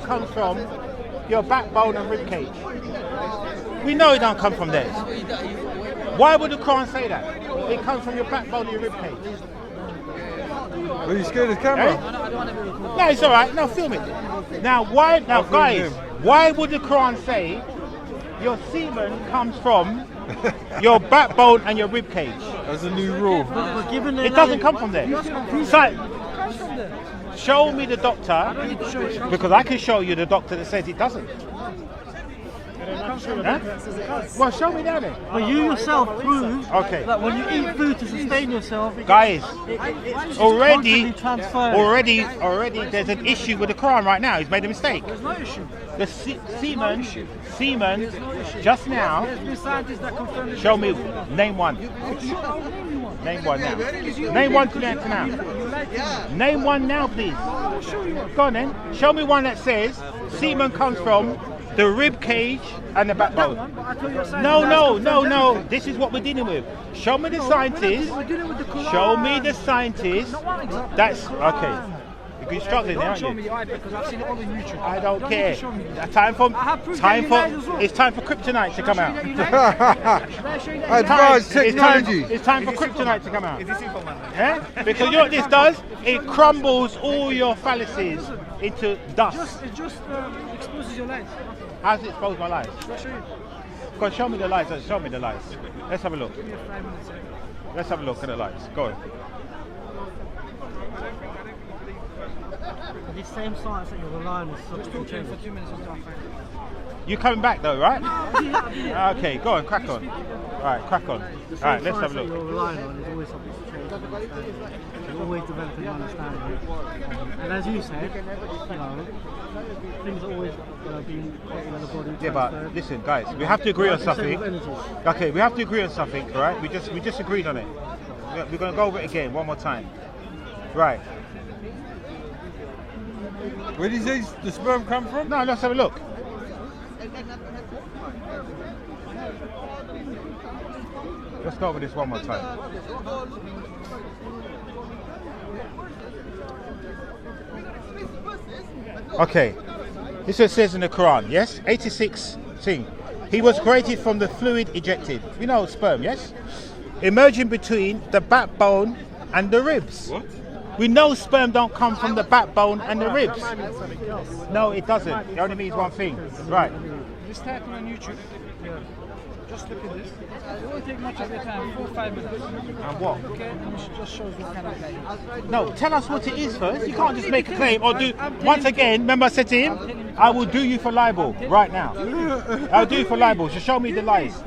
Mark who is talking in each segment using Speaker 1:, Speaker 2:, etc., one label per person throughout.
Speaker 1: comes from your backbone and ribcage. We know it don't come from there. Why would the Qur'an say that? It comes from your backbone and your ribcage.
Speaker 2: Are you scared of the camera?
Speaker 1: No, it's all right. No, film it. Now, why? Now, guys, why would the Quran say your semen comes from your backbone and your rib cage?
Speaker 2: That's a new rule.
Speaker 1: It doesn't come from there. So, show me the doctor, because I can show you the doctor that says it doesn't. Huh? Well, show me that then.
Speaker 3: But you yourself prove
Speaker 1: Okay.
Speaker 3: that when you eat food to sustain yourself,
Speaker 1: Guys,
Speaker 3: it's
Speaker 1: already,
Speaker 3: constantly transferred.
Speaker 1: already, there's an issue with the Quran right now. He's made a mistake.
Speaker 3: There's no issue.
Speaker 1: The semen, just now.
Speaker 3: There's been scientists that confirm this.
Speaker 1: Show me, name one. Name one now. Name one to now. Name one now, please. Go on then. Show me one that says semen comes from the rib cage and the backbone. No. This is what we're dealing with. Show me the scientist. Show me the scientist. That's okay. You're struggling there, aren't you? I don't care. It's time for kryptonite to come out.
Speaker 2: Advanced technology.
Speaker 1: It's time for kryptonite to come out. Yeah? Because you know what this does? It crumbles all your fallacies into dust.
Speaker 3: It just exposes your lies.
Speaker 1: How does it expose my lies? Go on, show me the lies. Show me the lies. Let's have a look. Let's have a look at the lies. Go on.
Speaker 3: This same science that you're relying on is substitution. For 2 minutes until I find it.
Speaker 1: You're coming back though, right? Okay, go on, crack on. Alright, crack on. Alright, let's have a look.
Speaker 3: You're relying on is always subject to change. You're always developing understanding. And as you said, things are always being put in the body.
Speaker 1: Yeah, but listen, guys, we have to agree on something. Okay, we have to agree on something, right? We just agreed on it. We're going to go over it again one more time. Right.
Speaker 2: Where did he say the sperm come from?
Speaker 1: No, let's have a look. Let's go over this one more time. Okay, this is what it says in the Quran, yes? 86 thing. He was created from the fluid ejected. You know sperm, yes? Emerging between the backbone and the ribs.
Speaker 2: What?
Speaker 1: We know sperm don't come from the backbone and the ribs. No, it doesn't. It only means one thing. Right.
Speaker 3: Just type it on YouTube. Just look at this. It won't take much of your time, 4 or 5 minutes.
Speaker 1: And what?
Speaker 3: Okay, and it just shows what kind of guy it is.
Speaker 1: No, tell us what it is first. You can't just make a claim or do. Once again, remember I said to him, I will do you for libel right now. I'll do you for libel. So show me the lies.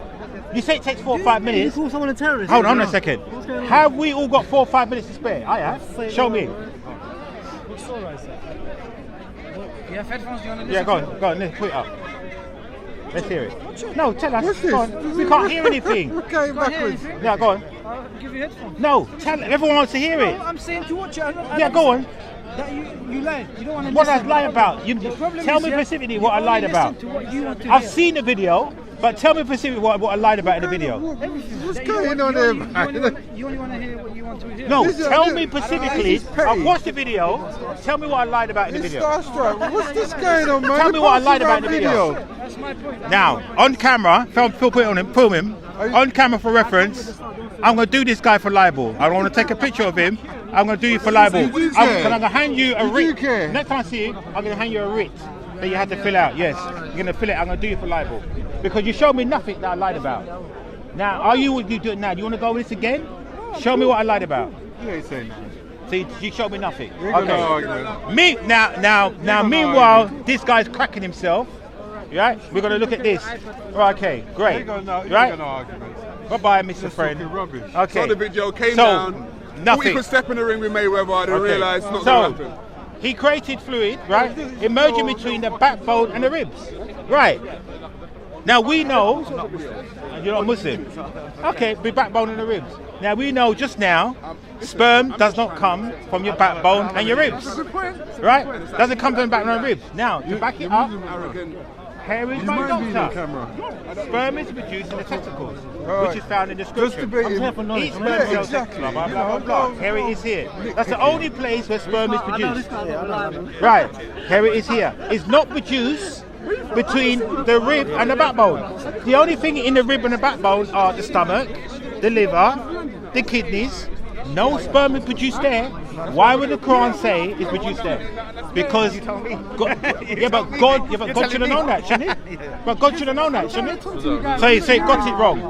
Speaker 1: You say it takes 4 or 5 minutes.
Speaker 3: You call someone a terrorist?
Speaker 1: Hold on a second. Have we all got 4 or 5 minutes to spare? I have. Show me.
Speaker 3: What's all right, sir? You have headphones? Do you want to listen?
Speaker 1: Yeah, go on, let's put it up. Let's hear it. No, tell us.
Speaker 2: What's this?
Speaker 1: Go on. We can't hear anything.
Speaker 2: We're going backwards.
Speaker 1: Yeah, go on.
Speaker 3: I'll give you headphones.
Speaker 1: No, tell everyone wants to hear it.
Speaker 3: No, I'm saying to watch it.
Speaker 1: Yeah, go on.
Speaker 3: That you lied. You don't want to
Speaker 1: What did I
Speaker 3: listen.
Speaker 1: lie about? You
Speaker 3: The problem
Speaker 1: tell
Speaker 3: is,
Speaker 1: me
Speaker 3: yeah,
Speaker 1: specifically
Speaker 3: you
Speaker 1: what I
Speaker 3: only
Speaker 1: lied
Speaker 3: listen
Speaker 1: about.
Speaker 3: to what you want to
Speaker 1: I've
Speaker 3: hear.
Speaker 1: seen the video, but tell me specifically what I lied about in the video.
Speaker 2: What's
Speaker 3: That you
Speaker 2: going
Speaker 3: only-
Speaker 2: on
Speaker 3: you
Speaker 2: here,
Speaker 3: You only want to hear what you want to hear.
Speaker 1: No,
Speaker 2: This is-
Speaker 1: tell
Speaker 2: this-
Speaker 1: me specifically.
Speaker 2: this is petty.
Speaker 1: I've watched the video. Tell me what I lied about in the
Speaker 2: It's
Speaker 1: video.
Speaker 2: starstruck. What's this going on, man?
Speaker 1: Tell me what I lied about in the video.
Speaker 3: That's my point.
Speaker 1: Now, on camera, Phil put it on him, film him. On camera for reference, I'm going to do this guy for libel. I want to take a picture of him. I'm going to do you for libel.
Speaker 2: You do
Speaker 1: I'm
Speaker 2: care.
Speaker 1: going to hand you a
Speaker 2: You do
Speaker 1: writ.
Speaker 2: care.
Speaker 1: Next time I see you, I'm going to hand you a writ that you had to fill out. Yes, you're going to fill it. I'm going to do you for libel. Because you showed me nothing that I lied about. Now, are you do it now? Do you want to go over this again? Show me what I lied about.
Speaker 2: You ain't saying that.
Speaker 1: So you showed me nothing.
Speaker 2: You ain't got no argument.
Speaker 1: Meanwhile,
Speaker 2: argument.
Speaker 1: this guy's cracking himself. Right? We're going to look at this. Right, okay,
Speaker 2: You
Speaker 1: great.
Speaker 2: ain't got no, you ain't
Speaker 1: Right?
Speaker 2: got no argument.
Speaker 1: Bye-bye, Mr.
Speaker 2: That's
Speaker 1: Friend.
Speaker 2: talking rubbish.
Speaker 1: Okay.
Speaker 4: So the video came
Speaker 1: So,
Speaker 4: down. Thought he
Speaker 1: nothing.
Speaker 4: could step in the ring with Mayweather. I didn't
Speaker 1: Okay.
Speaker 4: realise it's not
Speaker 1: So,
Speaker 4: going to happen.
Speaker 1: he created fluid, right? Emerging between the backbone and the ribs. Right. Now we know, you're not Muslim. Okay, the backbone and the ribs. Now we know just now, sperm does not come from your backbone and your ribs.
Speaker 4: Good point.
Speaker 1: Right? Doesn't come from the backbone and ribs. Now, to back it up,
Speaker 4: Arrogant.
Speaker 1: Here is
Speaker 2: You
Speaker 1: my
Speaker 2: might be in the
Speaker 1: doctor.
Speaker 2: camera.
Speaker 1: Sperm is produced in the testicles,
Speaker 2: Right.
Speaker 1: which is found in the
Speaker 2: Just
Speaker 1: scripture.
Speaker 2: debating.
Speaker 3: I'm here for knowledge.
Speaker 1: Each
Speaker 3: I'm
Speaker 1: sperm
Speaker 3: here
Speaker 1: cell
Speaker 3: for-
Speaker 2: exactly.
Speaker 1: blah, blah, blah, blah, blah. Here it is here. That's the only place where sperm is
Speaker 3: I know this
Speaker 1: produced.
Speaker 3: guy's not reliable.
Speaker 1: Right, here it is here. It's not produced between the rib and the backbone. The only thing in the rib and the backbone are the stomach, the liver, the kidneys. No sperm is produced there. Why would the Qur'an say it's produced there? Because God, but God should have known that, shouldn't he? But God should have known that, shouldn't he? So he got it wrong.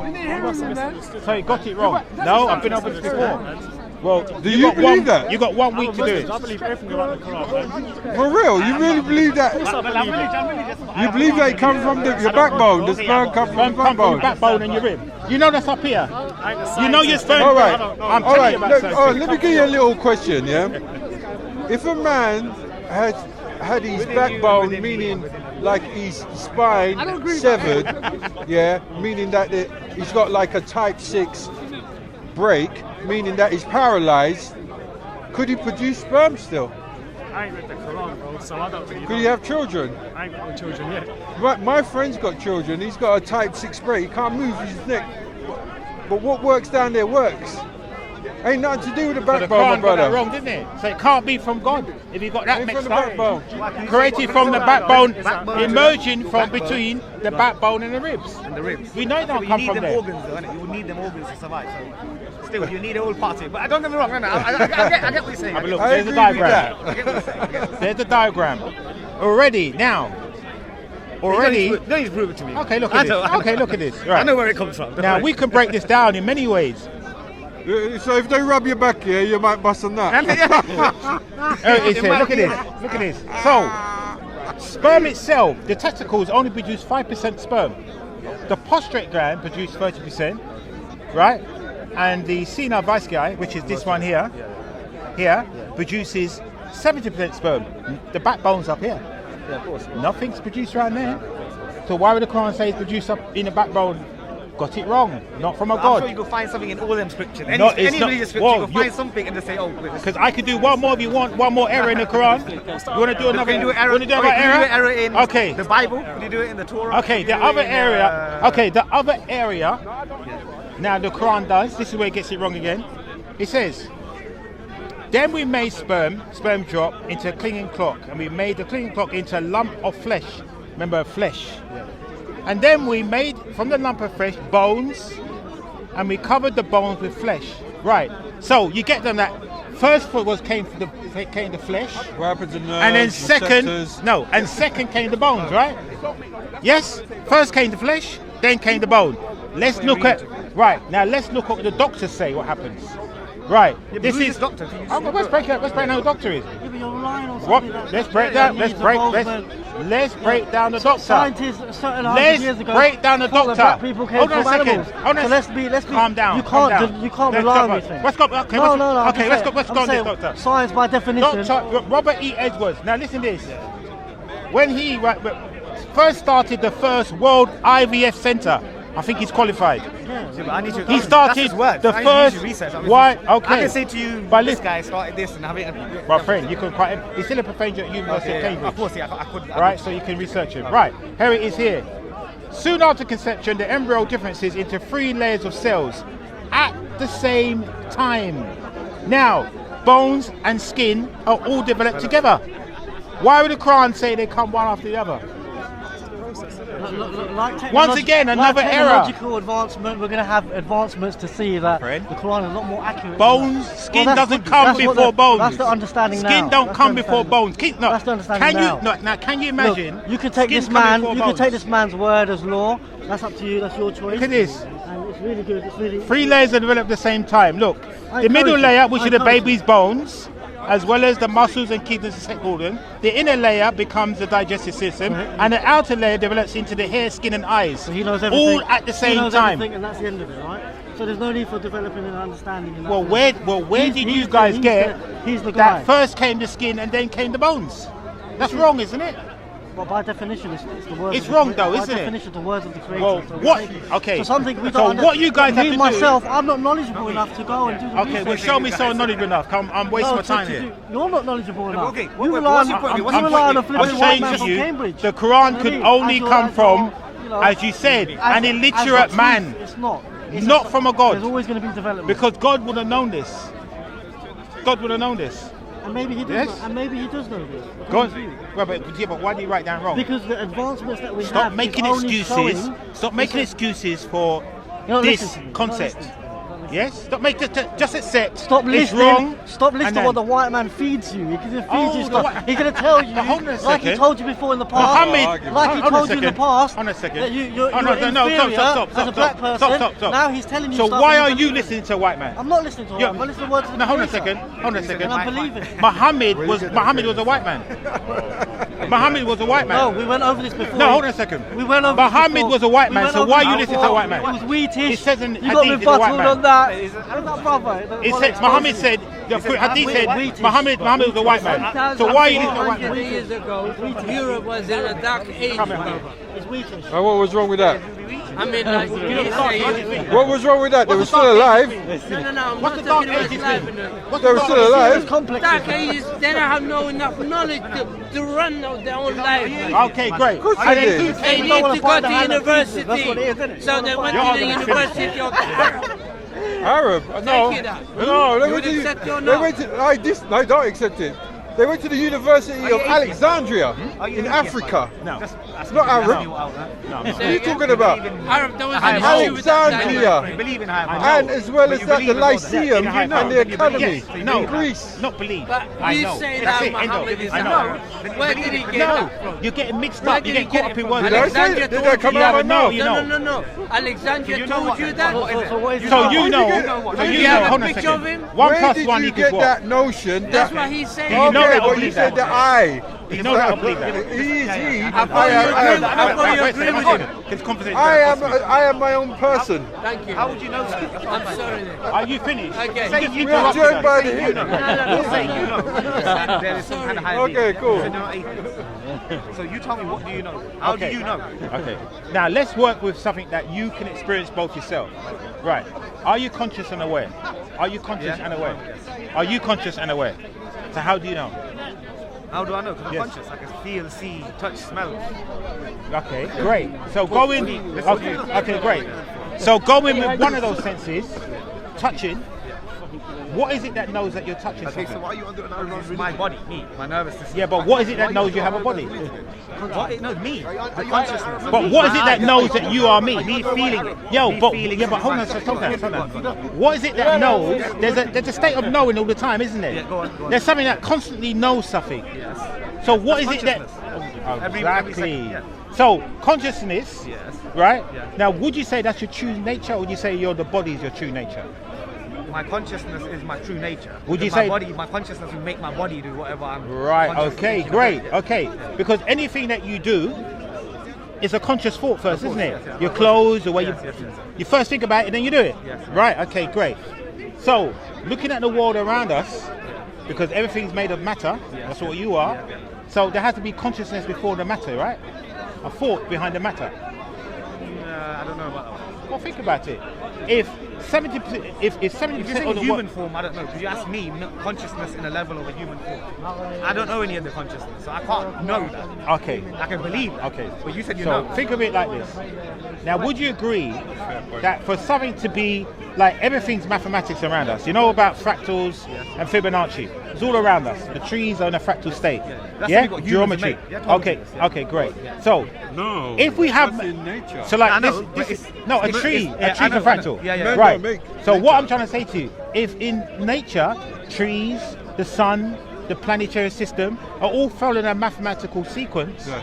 Speaker 1: So he got it wrong. No, I've been over this before. Well,
Speaker 2: Do you believe that?
Speaker 1: You got 1 week to do it.
Speaker 3: I believe everything about the Quran, man.
Speaker 2: For real, you really believe that? You believe that it comes from your backbone? The sperm comes from
Speaker 1: Sperm
Speaker 2: the
Speaker 1: come from your
Speaker 2: backbone?
Speaker 1: backbone and your rib. You know that's up here. You know your sperm.
Speaker 2: All right,
Speaker 1: I'm
Speaker 2: all
Speaker 1: telling
Speaker 2: right.
Speaker 1: you about
Speaker 2: Look,
Speaker 1: something.
Speaker 2: let me give you a little question, yeah? If a man had his backbone, meaning like his spine severed, yeah, meaning that he's got like a type 6 break, meaning that he's paralyzed, could he produce sperm still?
Speaker 3: I ain't read the Quran, bro, so I don't really
Speaker 2: Could he
Speaker 3: know.
Speaker 2: have children?
Speaker 3: I ain't got no children yet.
Speaker 2: My friend's got children, he's got a type 6 break, he can't move his neck. But what works down there works. Ain't nothing to do with the
Speaker 1: But the
Speaker 2: backbone, my
Speaker 1: Quran got that
Speaker 2: brother.
Speaker 1: wrong, didn't it? So it can't be from God if you got that
Speaker 2: Ain't from
Speaker 1: mixed
Speaker 2: the
Speaker 1: up.
Speaker 2: backbone.
Speaker 1: Created from the backbone, emerging from between the backbone and the ribs.
Speaker 5: And the ribs.
Speaker 1: We know it don't
Speaker 5: You
Speaker 1: come
Speaker 5: need
Speaker 1: from
Speaker 5: them
Speaker 1: there.
Speaker 5: organs, though, innit? You would need them organs to survive. So still, you need all parts of it. But I don't get me wrong, I get what you're saying.
Speaker 1: Have a look.
Speaker 2: I
Speaker 1: There's a
Speaker 2: agree with
Speaker 1: diagram.
Speaker 2: that.
Speaker 5: I get what you're saying.
Speaker 1: There's the diagram. Already now. Already.
Speaker 5: You don't need to prove it to me.
Speaker 1: Okay, look
Speaker 5: I
Speaker 1: at this.
Speaker 5: know, I know.
Speaker 1: Okay, look at this.
Speaker 5: I
Speaker 1: Right.
Speaker 5: know where it comes from.
Speaker 1: Now we can break this down in many ways.
Speaker 2: So if they rub your back here, you might bust a nut.
Speaker 1: Here it is here. Look at this. Look at this. So, sperm itself, the testicles only produce 5% sperm. The prostate gland produce 30%, right? And the sena viscae, which is this one here, produces 70% sperm. The backbone's up here.
Speaker 5: Yeah, of course.
Speaker 1: Nothing's produced around there. So why would the Quran say it's produced up in the backbone? Got it wrong. Not from a
Speaker 5: I'm
Speaker 1: God.
Speaker 5: sure you can find something in all them scriptures. Any,
Speaker 1: No, it's
Speaker 5: any
Speaker 1: not-
Speaker 5: religious scripture,
Speaker 1: whoa,
Speaker 5: you can
Speaker 1: you-
Speaker 5: find something and just say, oh, wait,
Speaker 1: Because I could do one more if you want, one more error in the Quran. You want to do another?
Speaker 5: Can you do an error?
Speaker 1: Want to do
Speaker 5: Okay,
Speaker 1: another
Speaker 5: can you do an
Speaker 1: error?
Speaker 5: error in
Speaker 1: Okay.
Speaker 5: the Bible? Can you do it in the Torah?
Speaker 1: Okay,
Speaker 5: Can
Speaker 1: the
Speaker 5: you do it
Speaker 1: other
Speaker 5: in,
Speaker 1: area. Okay, the other area. Now the Quran does. This is where it gets it wrong again. It says, "Then we made sperm drop into a clinging clock, and we made the clinging clock into a lump of flesh. Remember, flesh. And then we made from the lump of flesh bones, and we covered the bones with flesh. Right. So you get them that first came the flesh,
Speaker 2: What happens in
Speaker 1: and then second came the bones, right? Yes. First came the flesh, then came the bone. Let's look at let's look at what the doctors say. What happens? Right. This
Speaker 5: who's
Speaker 1: is
Speaker 5: this doctor? Can you
Speaker 1: Oh,
Speaker 5: see?
Speaker 1: let's break down who the doctor is.
Speaker 3: Yeah, but you're relying on
Speaker 1: What?
Speaker 3: something that-
Speaker 1: Let's break
Speaker 3: that
Speaker 1: down. Let's
Speaker 3: needs
Speaker 1: break.
Speaker 3: involvement.
Speaker 1: Let's break down the doctor.
Speaker 3: Scientists a certain 100
Speaker 1: Let's
Speaker 3: years ago
Speaker 1: break down the
Speaker 3: thought that
Speaker 1: doctor.
Speaker 3: black people came
Speaker 1: Hold on a
Speaker 3: from
Speaker 1: second.
Speaker 3: animals.
Speaker 1: Hold on.
Speaker 3: So let's be
Speaker 1: Calm down.
Speaker 3: You
Speaker 1: calm
Speaker 3: can't
Speaker 1: down.
Speaker 3: you can't
Speaker 1: Let's
Speaker 3: rely
Speaker 1: go
Speaker 3: on
Speaker 1: back.
Speaker 3: these things.
Speaker 1: Let's go. Okay.
Speaker 3: No, I'm
Speaker 1: Okay.
Speaker 3: just
Speaker 1: Let's
Speaker 3: saying-
Speaker 1: go on
Speaker 3: I'm
Speaker 1: this
Speaker 3: saying
Speaker 1: doctor.
Speaker 3: Science by definition.
Speaker 1: Doctor Robert E. Edwards. Now listen to this. When he first started the first World IVF Center, I think he's qualified.
Speaker 5: Yeah, but I need to,
Speaker 1: He
Speaker 5: that's
Speaker 1: started
Speaker 5: his words.
Speaker 1: the
Speaker 5: I need
Speaker 1: first.
Speaker 5: to research.
Speaker 1: Why? Okay.
Speaker 5: I can say to you,
Speaker 1: But
Speaker 5: this
Speaker 1: listen,
Speaker 5: guy started this and have it.
Speaker 1: my friend, you can quite. He's still a professor at University of Cambridge.
Speaker 5: Of course, yeah, I could.
Speaker 1: Right, so you can research it. Right, here it is here. Soon after conception, the embryo differences into 3 layers of cells at the same time. Now, bones and skin are all developed together. Why would the Quran say they come one after the other? Once again, another error.
Speaker 3: Technological advancement. We're going to have advancements to see that
Speaker 1: Friend.
Speaker 3: the Quran is a lot more accurate.
Speaker 1: Bones, skin
Speaker 3: Well, that's
Speaker 1: doesn't
Speaker 3: what-
Speaker 1: come
Speaker 3: that's what
Speaker 1: before
Speaker 3: the-
Speaker 1: bones.
Speaker 3: that's the understanding now.
Speaker 1: Skin don't
Speaker 3: That's
Speaker 1: come
Speaker 3: the
Speaker 1: before
Speaker 3: understanding.
Speaker 1: bones. No,
Speaker 3: That's the understanding
Speaker 1: can
Speaker 3: now.
Speaker 1: you? Now, can you
Speaker 3: Look,
Speaker 1: imagine?
Speaker 3: you can take
Speaker 1: skin
Speaker 3: this
Speaker 1: coming
Speaker 3: man.
Speaker 1: before
Speaker 3: You can
Speaker 1: bones?
Speaker 3: take this man's word as law. That's up to you. That's your choice.
Speaker 1: Look at this.
Speaker 3: And it's really good. It's really
Speaker 1: 3 layers are developed at the same time. Look,
Speaker 3: I
Speaker 1: the middle
Speaker 3: encourage
Speaker 1: layer,
Speaker 3: it.
Speaker 1: which
Speaker 3: I
Speaker 1: is the
Speaker 3: encourage
Speaker 1: baby's bones, as well as the muscles and kidneys and sex organ. The inner layer becomes the digestive system,
Speaker 3: Right.
Speaker 1: and the outer layer develops into the hair, skin, and eyes.
Speaker 3: So he knows everything.
Speaker 1: All at the
Speaker 3: He
Speaker 1: same
Speaker 3: knows
Speaker 1: time.
Speaker 3: everything, and that's the end of it, right? So there's no need for developing an understanding. In that
Speaker 1: Well,
Speaker 3: sense.
Speaker 1: where
Speaker 3: He's-
Speaker 1: did
Speaker 3: he's
Speaker 1: you
Speaker 3: the-
Speaker 1: guys
Speaker 3: he's
Speaker 1: get
Speaker 3: the- he's the guy.
Speaker 1: that first came the skin and then came the bones? That's wrong, isn't it?
Speaker 3: But by definition, it's the words.
Speaker 1: It's
Speaker 3: of the
Speaker 1: wrong though,
Speaker 3: by
Speaker 1: isn't it?
Speaker 3: definition, the words of the Creator.
Speaker 1: Well,
Speaker 3: So
Speaker 1: what?
Speaker 3: it's like-
Speaker 1: Okay.
Speaker 3: So something we
Speaker 1: So
Speaker 3: don't.
Speaker 1: what you guys have
Speaker 3: me
Speaker 1: to
Speaker 3: myself,
Speaker 1: do?
Speaker 3: I'm not knowledgeable enough to go and do the
Speaker 1: Okay, well,
Speaker 3: research.
Speaker 1: show me so knowledgeable enough. Come, I'm wasting my time here.
Speaker 3: You're not knowledgeable enough.
Speaker 5: okay,
Speaker 3: You rely
Speaker 5: what's
Speaker 3: on
Speaker 5: your point?
Speaker 3: you
Speaker 5: What's your
Speaker 3: rely on a
Speaker 5: point?
Speaker 3: flipping
Speaker 1: I'm
Speaker 3: white
Speaker 1: saying
Speaker 3: man
Speaker 1: to
Speaker 3: from
Speaker 1: you,
Speaker 3: Cambridge.
Speaker 1: the Quran could only come from,
Speaker 3: know,
Speaker 1: as you said,
Speaker 3: as-
Speaker 1: an
Speaker 3: as
Speaker 1: illiterate
Speaker 3: the
Speaker 1: man,
Speaker 3: truth, It's not. It's
Speaker 1: not from a
Speaker 3: There's
Speaker 1: God,
Speaker 3: always going to be development.
Speaker 1: because God would have known this. God would have known this.
Speaker 3: And maybe he does.
Speaker 1: Yes.
Speaker 3: Know, and maybe he does know this.
Speaker 1: God,
Speaker 3: According to you.
Speaker 1: well, but why do you write down wrong?
Speaker 3: Because the advancements that we
Speaker 1: Stop
Speaker 3: have
Speaker 1: making
Speaker 3: is only
Speaker 1: excuses.
Speaker 3: showing-
Speaker 1: Stop making excuses for
Speaker 3: You're not
Speaker 1: this
Speaker 3: listening to me.
Speaker 1: concept.
Speaker 3: You're not listening.
Speaker 1: Yes. Stop making just accept.
Speaker 3: Stop
Speaker 1: it's
Speaker 3: listening.
Speaker 1: wrong.
Speaker 3: Stop listening
Speaker 1: and
Speaker 3: to what the
Speaker 1: then-
Speaker 3: white man feeds you. Because he feeds
Speaker 1: Oh,
Speaker 3: you
Speaker 1: the
Speaker 3: stuff.
Speaker 1: white-
Speaker 3: He's going to tell you,
Speaker 1: Now, hold on a
Speaker 3: like he
Speaker 1: second.
Speaker 3: told you before in the past,
Speaker 1: Muhammad,
Speaker 3: like he
Speaker 1: hold on a
Speaker 3: told you in the
Speaker 1: second.
Speaker 3: past,
Speaker 1: Hold on a second.
Speaker 3: that you're
Speaker 1: Oh, no,
Speaker 3: inferior
Speaker 1: no, stop,
Speaker 3: as a black person.
Speaker 1: stop.
Speaker 3: Now he's telling you
Speaker 1: So
Speaker 3: stuff
Speaker 1: why
Speaker 3: and
Speaker 1: are
Speaker 3: you're
Speaker 1: you
Speaker 3: believing it.
Speaker 1: listening to a white man?
Speaker 3: I'm not listening to him. I'm listening to words of the
Speaker 1: Now hold on a
Speaker 3: Creator.
Speaker 1: second. Hold on a second.
Speaker 3: And I'm believing.
Speaker 1: Muhammad was a white man. Muhammad was a white man.
Speaker 3: No, we went over this before.
Speaker 1: No, hold on a second.
Speaker 3: We went over this
Speaker 1: Muhammad
Speaker 3: before.
Speaker 1: was a white
Speaker 3: We
Speaker 1: man,
Speaker 3: went
Speaker 1: so
Speaker 3: over
Speaker 1: why are
Speaker 3: this
Speaker 1: you listening to a
Speaker 3: before.
Speaker 1: white man?
Speaker 3: It was wheatish.
Speaker 1: It says in
Speaker 3: You got me
Speaker 1: Hadith he's a white
Speaker 3: bottled
Speaker 1: man.
Speaker 3: on that. I'm not brother.
Speaker 1: It said Muhammad said the Hadith said
Speaker 3: wheatish.
Speaker 1: Muhammad was a white man. So why are you listening to a white man?
Speaker 6: 100 years ago, Europe was in a dark age.
Speaker 3: It's wheatish.
Speaker 2: And what was wrong with that?
Speaker 6: I mean, like, you say,
Speaker 2: What was wrong with that? They were still alive.
Speaker 6: no, I'm
Speaker 1: What's the
Speaker 6: not
Speaker 1: dark
Speaker 6: talking about
Speaker 1: ages
Speaker 6: life.
Speaker 1: mean?
Speaker 6: No.
Speaker 1: What's
Speaker 2: They
Speaker 1: the
Speaker 2: were
Speaker 1: dark
Speaker 2: still
Speaker 1: ages?
Speaker 2: alive.
Speaker 3: Complex.
Speaker 6: Dark ages, they don't have no enough knowledge to run their own life.
Speaker 1: Okay, great.
Speaker 2: course
Speaker 1: And
Speaker 2: they
Speaker 1: then
Speaker 2: did.
Speaker 1: who-
Speaker 6: They
Speaker 3: don't
Speaker 6: need
Speaker 3: wanna
Speaker 6: to go
Speaker 3: find
Speaker 6: to
Speaker 3: out how that feels.
Speaker 6: university.
Speaker 3: That's what it is, isn't it?
Speaker 6: So they went
Speaker 1: You're
Speaker 6: to the
Speaker 1: gonna finish.
Speaker 6: University of
Speaker 2: Arab? No.
Speaker 6: you that.
Speaker 2: No, they
Speaker 6: You
Speaker 2: went
Speaker 6: would
Speaker 2: to.
Speaker 6: accept it or
Speaker 2: They
Speaker 6: not?
Speaker 2: went to. I don't accept it. They went to the University of Alexandria in Africa.
Speaker 1: No.
Speaker 2: Not Arab.
Speaker 1: No.
Speaker 2: What are you talking about?
Speaker 6: Arab, there was an issue with that.
Speaker 2: Alexandria.
Speaker 5: You believe in high
Speaker 2: And as well as that, the Lyceum
Speaker 1: In high
Speaker 2: and
Speaker 1: power.
Speaker 2: the Academy
Speaker 1: Yes, no.
Speaker 2: in Greece.
Speaker 1: Not believe.
Speaker 6: But
Speaker 1: I
Speaker 6: you
Speaker 1: know.
Speaker 6: say
Speaker 1: That's
Speaker 6: that
Speaker 1: it, end of.
Speaker 6: Muhammad is
Speaker 1: I
Speaker 6: a
Speaker 1: know.
Speaker 6: Where did he get
Speaker 1: No,
Speaker 6: that from?
Speaker 1: you're getting mixed
Speaker 6: Where
Speaker 1: up. You're
Speaker 6: did he
Speaker 1: getting
Speaker 6: get
Speaker 1: caught
Speaker 6: it
Speaker 1: up in
Speaker 6: from?
Speaker 1: words.
Speaker 2: Did I say
Speaker 6: Alexandria
Speaker 2: it? Did
Speaker 6: told
Speaker 2: that
Speaker 6: you
Speaker 2: come
Speaker 1: Yeah,
Speaker 2: out
Speaker 1: but
Speaker 2: of
Speaker 1: no,
Speaker 2: my
Speaker 1: you
Speaker 2: mouth?
Speaker 1: know.
Speaker 6: No. Alexandria told you
Speaker 3: So
Speaker 6: that.
Speaker 3: what is
Speaker 1: So
Speaker 3: it?
Speaker 1: you know. So
Speaker 6: Do
Speaker 1: you
Speaker 6: you
Speaker 1: know.
Speaker 6: have a
Speaker 1: Hold on a
Speaker 6: picture
Speaker 1: second.
Speaker 6: of him?
Speaker 1: 1
Speaker 2: Where
Speaker 1: plus
Speaker 2: did
Speaker 1: 1
Speaker 2: you
Speaker 1: equals
Speaker 2: get
Speaker 1: what?
Speaker 2: that notion?
Speaker 6: That's
Speaker 2: that,
Speaker 6: what he's saying.
Speaker 1: Do you know
Speaker 2: okay,
Speaker 1: that or
Speaker 2: but you
Speaker 1: believe
Speaker 2: said
Speaker 1: that?
Speaker 2: the I.
Speaker 1: You know that or believe that?
Speaker 2: He is he.
Speaker 6: I thought you agreed- I thought you
Speaker 1: Wait a
Speaker 6: agreed
Speaker 1: second,
Speaker 6: with
Speaker 1: hold
Speaker 6: him.
Speaker 1: on. This conversation
Speaker 2: I
Speaker 1: is
Speaker 2: am.
Speaker 1: very costly.
Speaker 2: I am my own person.
Speaker 6: Thank you.
Speaker 5: How would you know that?
Speaker 6: I'm sorry. then.
Speaker 1: Are you finished?
Speaker 6: Okay.
Speaker 1: You just
Speaker 2: We are
Speaker 1: interrupted
Speaker 2: joined
Speaker 1: us.
Speaker 2: by the.
Speaker 5: You're saying you know. You said there is some kind of high
Speaker 2: Okay,
Speaker 5: being.
Speaker 2: cool.
Speaker 5: You said you're not atheist. So you tell me, what do you know? How do you know?
Speaker 1: Okay. Now let's work with something that you can experience both yourself. Right. Are you conscious and aware? Are you conscious and aware? Are you conscious and aware? So how do you know?
Speaker 5: How do I know? Because I'm
Speaker 1: Yes.
Speaker 5: conscious. I can feel, see, touch, smell.
Speaker 1: Okay, great. So go in. Okay, great. So go in with one of those senses, touching. What is it that knows that you're touching
Speaker 5: Okay, so
Speaker 1: something?
Speaker 5: why are you under an my body, me, my nervous system?
Speaker 1: Yeah, but what is it that knows you have a body?
Speaker 5: What? No, me. The consciousness.
Speaker 1: But what is it that knows that you are me?
Speaker 5: Me feeling it.
Speaker 1: Yo,
Speaker 5: Me
Speaker 1: but
Speaker 5: feeling
Speaker 1: yeah, but hold on,
Speaker 5: something.
Speaker 1: hold on. What is it that knows? There's a state of knowing all the time, isn't there?
Speaker 5: Yeah, go on.
Speaker 1: There's something that constantly knows something.
Speaker 5: Yes.
Speaker 1: So what is it that?
Speaker 5: Consciousness.
Speaker 1: Oh,
Speaker 5: Every
Speaker 1: exactly.
Speaker 5: second, yeah.
Speaker 1: So consciousness,
Speaker 5: Yes.
Speaker 1: right?
Speaker 5: Yeah.
Speaker 1: Now, would you say that's your true nature, or would you say the body is your true nature?
Speaker 5: My consciousness is my true nature.
Speaker 1: Would you
Speaker 5: Because
Speaker 1: say-
Speaker 5: my consciousness will make my body do whatever I'm.
Speaker 1: Right.
Speaker 5: consciously
Speaker 1: Okay.
Speaker 5: thinking
Speaker 1: Great.
Speaker 5: about. Yeah.
Speaker 1: Okay. Because anything that you do is a conscious thought first,
Speaker 5: course,
Speaker 1: isn't it?
Speaker 5: yes, yes.
Speaker 1: Your clothes, the way
Speaker 5: Yes,
Speaker 1: you
Speaker 5: yes, yes.
Speaker 1: you first think about it, and then you do it.
Speaker 5: Yes.
Speaker 1: Right. Okay. Great. So, looking at the world around us, because everything's made of matter. That's what you are.
Speaker 5: Yeah.
Speaker 1: So there has to be consciousness before the matter, right? A thought behind the matter.
Speaker 5: I don't know about that one.
Speaker 1: Well, think about it. If 70%, if 70%
Speaker 5: If you're
Speaker 1: of
Speaker 5: saying
Speaker 1: the
Speaker 5: human
Speaker 1: world,
Speaker 5: form, I don't know. Because you ask me consciousness in a level of a human form. I don't know any of the consciousness, so I can't know that.
Speaker 1: okay.
Speaker 5: I can believe that.
Speaker 1: Okay.
Speaker 5: But you said you
Speaker 1: so
Speaker 5: know.
Speaker 1: think of it like this. Now, would you agree that for something to be like everything's mathematics around us? You know about fractals and Fibonacci. It's all around us. The trees are in a fractal state.
Speaker 5: That's
Speaker 1: Yeah,
Speaker 5: what humans
Speaker 1: geometry.
Speaker 5: make. Yeah, totally.
Speaker 1: Okay.
Speaker 5: Yes, yeah.
Speaker 1: Okay. Great. So
Speaker 2: No.
Speaker 1: if we have
Speaker 2: that's in nature.
Speaker 1: so like
Speaker 5: I know,
Speaker 1: this
Speaker 5: but
Speaker 1: is
Speaker 5: it's-
Speaker 1: no a
Speaker 5: it's-
Speaker 1: tree.
Speaker 5: yeah,
Speaker 1: A tree's
Speaker 5: I
Speaker 1: a
Speaker 5: know, I know.
Speaker 1: fractal.
Speaker 5: Yeah, yeah.
Speaker 1: Right.
Speaker 2: Make
Speaker 1: So
Speaker 2: nature.
Speaker 1: what I'm trying to say to you, if in nature trees, the sun, the planetary system are all following a mathematical sequence.
Speaker 2: Yeah.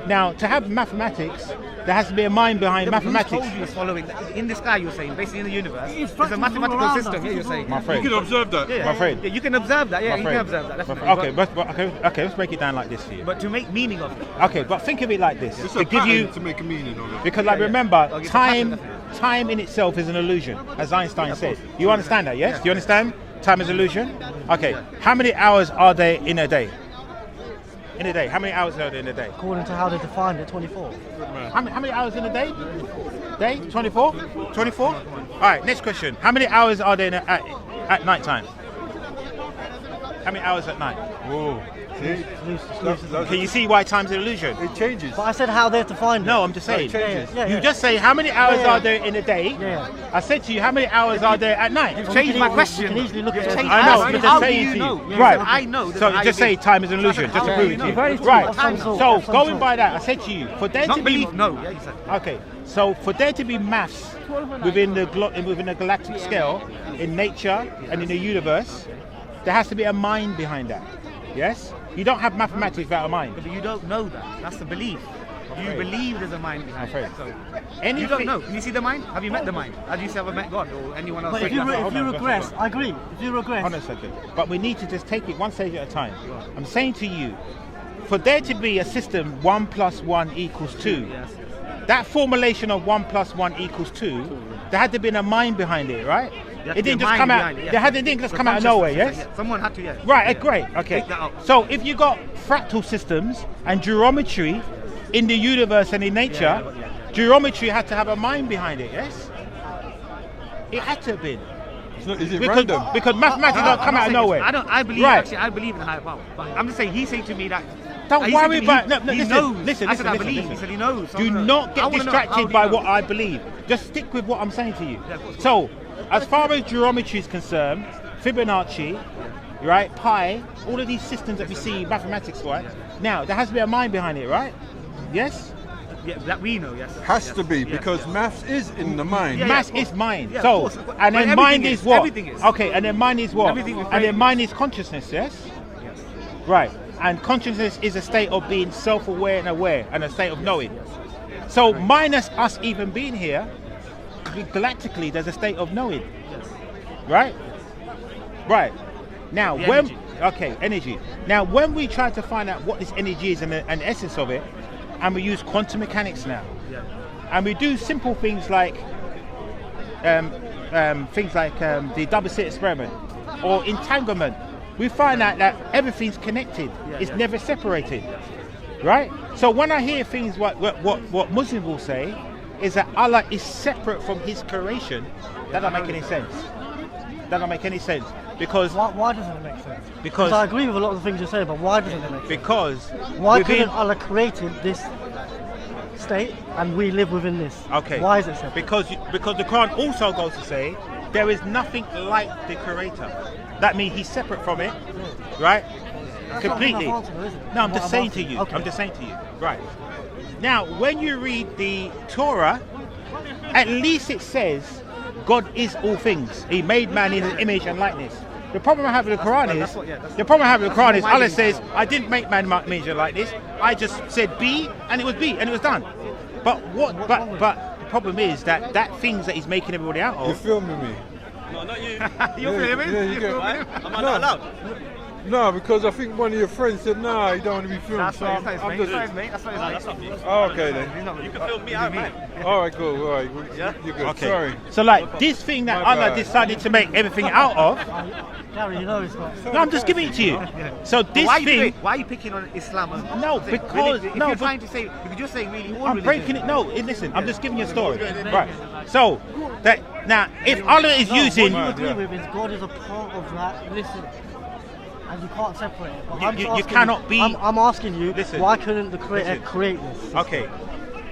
Speaker 1: Now, to have mathematics, there has to be a mind behind
Speaker 5: Yeah, but who
Speaker 1: mathematics.
Speaker 5: told you it's following in the sky? You're saying basically in the universe.
Speaker 3: It's
Speaker 5: It's a
Speaker 3: fractals
Speaker 5: mathematical
Speaker 3: all around
Speaker 5: system.
Speaker 3: us.
Speaker 5: Yeah, you're saying.
Speaker 1: My friend.
Speaker 2: You can observe that.
Speaker 5: Yeah,
Speaker 1: My friend.
Speaker 5: Yeah, you can observe that. Yeah,
Speaker 1: My
Speaker 5: you
Speaker 1: friend.
Speaker 5: can observe that.
Speaker 1: My
Speaker 5: Definitely.
Speaker 1: friend. Okay, okay, let's break it down like this for you.
Speaker 5: But to make meaning of it.
Speaker 1: Okay, but think of it like this.
Speaker 2: It's
Speaker 1: To
Speaker 2: a
Speaker 1: give
Speaker 2: pattern
Speaker 1: you,
Speaker 2: to make a meaning of it.
Speaker 1: because like remember,
Speaker 5: Okay, it's a pattern,
Speaker 1: time,
Speaker 5: definitely.
Speaker 1: time in itself is an illusion, as Einstein said. You understand that, yes? Do you understand? Time is illusion? Okay, how many hours are there in a day? In a day. How many hours are there in a day?
Speaker 3: According to how they defined it, 24.
Speaker 1: How many hours in a day? Day? 24? 24? All right, next question. How many hours are there at night time? How many hours at night?
Speaker 2: Whoa. See?
Speaker 1: Can you see why time's an illusion?
Speaker 2: It changes.
Speaker 3: But I said how they're defined.
Speaker 1: No, I'm just saying.
Speaker 2: It changes.
Speaker 1: You just say how many hours are there in a day?
Speaker 3: Yeah.
Speaker 1: I said to you, how many hours are there at night?
Speaker 5: You've changed my
Speaker 3: You
Speaker 5: question.
Speaker 3: can easily look at it.
Speaker 5: Changed
Speaker 1: I
Speaker 5: my
Speaker 1: know,
Speaker 5: question.
Speaker 1: but
Speaker 5: How
Speaker 1: just
Speaker 5: do
Speaker 1: saying
Speaker 5: you
Speaker 1: to
Speaker 5: know?
Speaker 1: you. Right.
Speaker 5: I know.
Speaker 1: So just say time is an illusion, just to prove it to you. Right. So going by that, I said to you, for there to
Speaker 5: Not
Speaker 1: be
Speaker 5: believe. No. Yeah, you said.
Speaker 1: okay, so for there to be maths within the galactic scale, in nature and in the universe, there has to be a mind behind that. Yes? You don't have mathematics without a mind.
Speaker 5: But you don't know that. That's the belief. You believe there's a mind behind it. So you don't know. Can you see the mind? Have you met the mind? Have you ever met God or anyone else?
Speaker 3: But if you
Speaker 1: Hold on,
Speaker 3: regress, I agree. If you regress,
Speaker 1: Hold on a second. But we need to just take it one stage at a time. I'm saying to you, for there to be a system 1 + 1 = 2,
Speaker 5: Yes.
Speaker 1: that formulation of 1 + 1 = 2, there had to be a mind behind it, right? It didn't just come out. It didn't just come out of nowhere, yes?
Speaker 5: Someone had to, yeah.
Speaker 1: Right, great, okay.
Speaker 5: Take that out.
Speaker 1: So if you got fractal systems and geometry in the universe and in nature, geometry had to have a mind behind it, yes? It had to have been.
Speaker 2: Is it random?
Speaker 1: Because mathematics don't come out of nowhere.
Speaker 5: I believe
Speaker 1: Right.
Speaker 5: actually I believe in a higher power. But I'm just saying he's saying to me that
Speaker 1: Don't
Speaker 5: he said
Speaker 1: worry
Speaker 5: to me,
Speaker 1: about
Speaker 5: he
Speaker 1: listen,
Speaker 5: knows.
Speaker 1: listen,
Speaker 5: I said I
Speaker 1: listen,
Speaker 5: believe.
Speaker 1: listen.
Speaker 5: He said he knows. So
Speaker 1: Do
Speaker 5: I wanna
Speaker 1: not
Speaker 5: know.
Speaker 1: get
Speaker 5: I wanna know, how
Speaker 1: distracted
Speaker 5: do
Speaker 1: by
Speaker 5: you know?
Speaker 1: what I believe. Just stick with what I'm saying to you.
Speaker 5: Yeah, of course.
Speaker 1: So, as far as geometry is concerned, Fibonacci, right, pi, all of these systems that we see mathematics-wise, now there has to be a mind behind it, right? Yes?
Speaker 5: Yeah, that we know, yes.
Speaker 2: Has
Speaker 5: yes,
Speaker 2: to be
Speaker 5: yes,
Speaker 2: because
Speaker 5: yes.
Speaker 2: maths is in the mind.
Speaker 5: Yeah,
Speaker 1: Mass
Speaker 5: of course.
Speaker 1: is mind.
Speaker 5: Yeah, of
Speaker 1: So,
Speaker 5: course.
Speaker 1: and
Speaker 5: But
Speaker 1: then
Speaker 5: everything
Speaker 1: mind
Speaker 5: is,
Speaker 1: is what?
Speaker 5: everything is.
Speaker 1: Okay, and then mind is what?
Speaker 5: Everything with
Speaker 1: And then
Speaker 5: brain.
Speaker 1: mind is consciousness, yes?
Speaker 5: Yes.
Speaker 1: Right. And consciousness is a state of being self-aware and aware and a state of knowing. So minus us even being here, galactically there's a state of knowing. Right? Right. Now
Speaker 5: The
Speaker 1: when
Speaker 5: energy.
Speaker 1: okay, energy. Now when we try to find out what this energy is and the essence of it, and we use quantum mechanics now,
Speaker 5: Yeah.
Speaker 1: and we do simple things like the double-slit experiment or entanglement, we find out that everything's connected. It's never separated, right? So when I hear things what Muslims will say is that Allah is separate from His creation, that don't make any sense. That don't make any sense because
Speaker 3: why doesn't it make sense?
Speaker 1: Because-
Speaker 3: I agree with a lot of the things you're saying, but why doesn't it make sense?
Speaker 1: because
Speaker 3: Why
Speaker 1: within-
Speaker 3: couldn't Allah created this state and we live within this?
Speaker 1: Okay.
Speaker 3: Why is it separate?
Speaker 1: Because the Quran also goes to say there is nothing like the Creator. That means He's separate from it, right?
Speaker 3: That's
Speaker 1: Completely.
Speaker 3: not enough answer, is it?
Speaker 1: No, I'm
Speaker 3: What
Speaker 1: just saying to
Speaker 3: asking.
Speaker 1: you.
Speaker 3: Okay.
Speaker 1: I'm just saying to you. Right. Now, when you read the Torah, at least it says God is all things. He made man in His image and likeness. The problem I have with the Quran is, the problem I have with the Quran is Allah says, I didn't make man in my image and likeness. I just said be, and it was be, and it was done. But the problem is that things that He's making everybody out
Speaker 2: You're
Speaker 1: of.
Speaker 2: filming me.
Speaker 5: No, not you.
Speaker 2: You're filming? Yeah, you go.
Speaker 5: Am I not allowed?
Speaker 2: No, because I think one of your friends said, nah, you don't want to be filmed.
Speaker 5: That's
Speaker 2: so
Speaker 5: not
Speaker 2: I'm
Speaker 5: his
Speaker 2: just...
Speaker 5: mate. That's not his mate.
Speaker 2: Oh, okay then.
Speaker 5: You can film me out, man.
Speaker 2: All right, cool. All right, you're good.
Speaker 1: Okay.
Speaker 2: Sorry.
Speaker 1: So like this thing that
Speaker 2: My
Speaker 1: Allah
Speaker 2: bad.
Speaker 1: decided to make everything out of.
Speaker 3: Gary, you know it's not.
Speaker 1: No, I'm just giving it to you. So this
Speaker 5: Why
Speaker 1: thing.
Speaker 5: are you picking on Islam?
Speaker 1: No,
Speaker 5: If
Speaker 1: because-
Speaker 5: if
Speaker 1: no,
Speaker 5: you're
Speaker 1: but-
Speaker 5: trying to say, you could just say really all
Speaker 1: I'm breaking it. No, listen. I'm just giving you a story. Right. So that now, if Allah is using,
Speaker 3: What you agree with is God is a part of that. Listen. And you can't separate it. But I'm
Speaker 1: You
Speaker 3: asking
Speaker 1: cannot be-
Speaker 3: I'm asking you,
Speaker 1: Listen.
Speaker 3: why couldn't the Creator
Speaker 1: Listen.
Speaker 3: create this?
Speaker 1: okay,